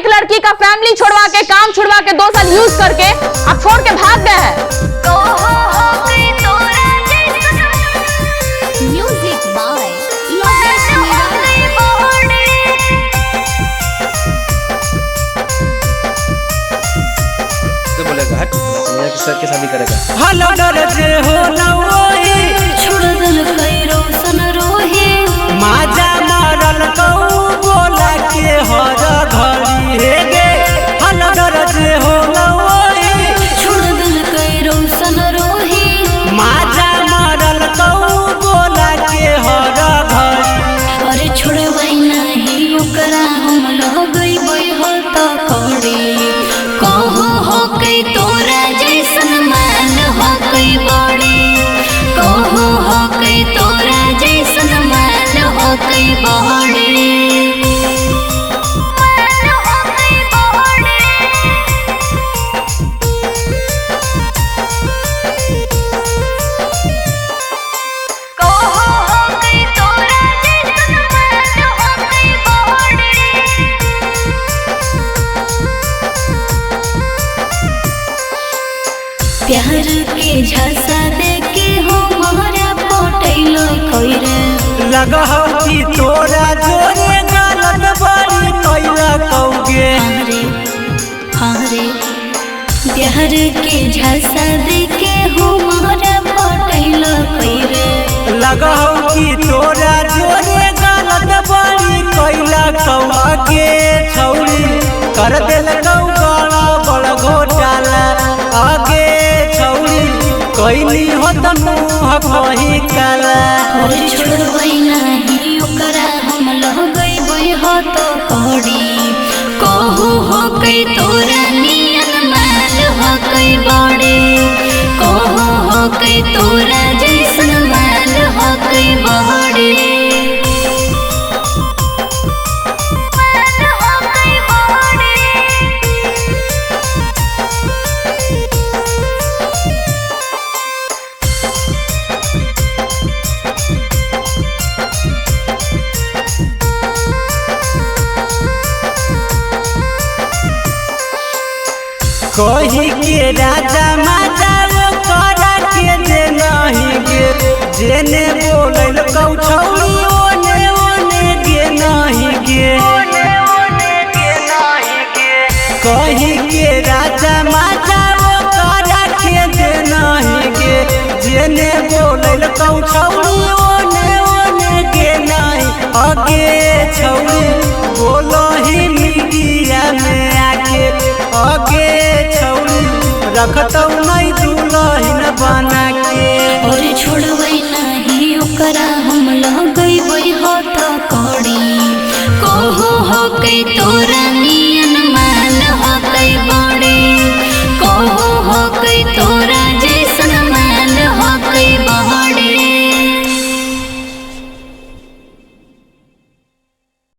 एक लड़की का फैमिली छुड़वा के, काम छुड़वा के 2 साल यूज करके आप छोड़ के भाग गए हैं। म्यूजिक बाय तो बोलेगा हट सर के शादी करेगा। हलो डरजे हो ना वही छोड़ दल कैरो सन रोहे माजा मारल कऊ बोला के हर घड़ी हे गे। हलो डरजे हो ना वही छोड़ दल कैरो सन रोहे माजा मारल कऊ बोला के हर घड़ी। अरे छोड़बै नहीं ओकरा हम लगई बई हो त खड़ी कहो हो कई तोरा जैसन मान हो कई बड़ी कहो हो कई तोरा जैसन मान हो कई बड़ी प्यार के झसा देके हो मोहरा पोटैलो कइरे लगहो कि तोरा जोरे गलत बड़ी कैला कौगे। हरे हरे प्यार के झसा देके हो मोहरा पोटैलो कइरे लगहो कि तोरा जोरे गलत बड़ी कैला कौगे। छौरी कर देल गौ बड़ा बड़ घोटाला आगे कैली हो त मुँह कही काला। और छोड़बै नहीं ओकरा हम लगई बई हो तो कड़ी कहू हो कई तोरा नियन माल हो कई बड़े कहू हो कई तोरा जैसन माल हो कई बड़े कही के राजा माता करा के जे नहीं गे जेने बोलल कौ छौरी ओने ओने गे नहीं गे। कही के राजा माता करा के जे नहीं गे जेने बोलल कौ छौरी ओने ओने गे नहीं अगे छौरी बोलो ही मीडिया में आके अगे रखतौ नहीं दुल्हन बना के। और छोड़बै नहीं ओकरा हम लगई बई हो त कड़ी कहू हो कई तोरा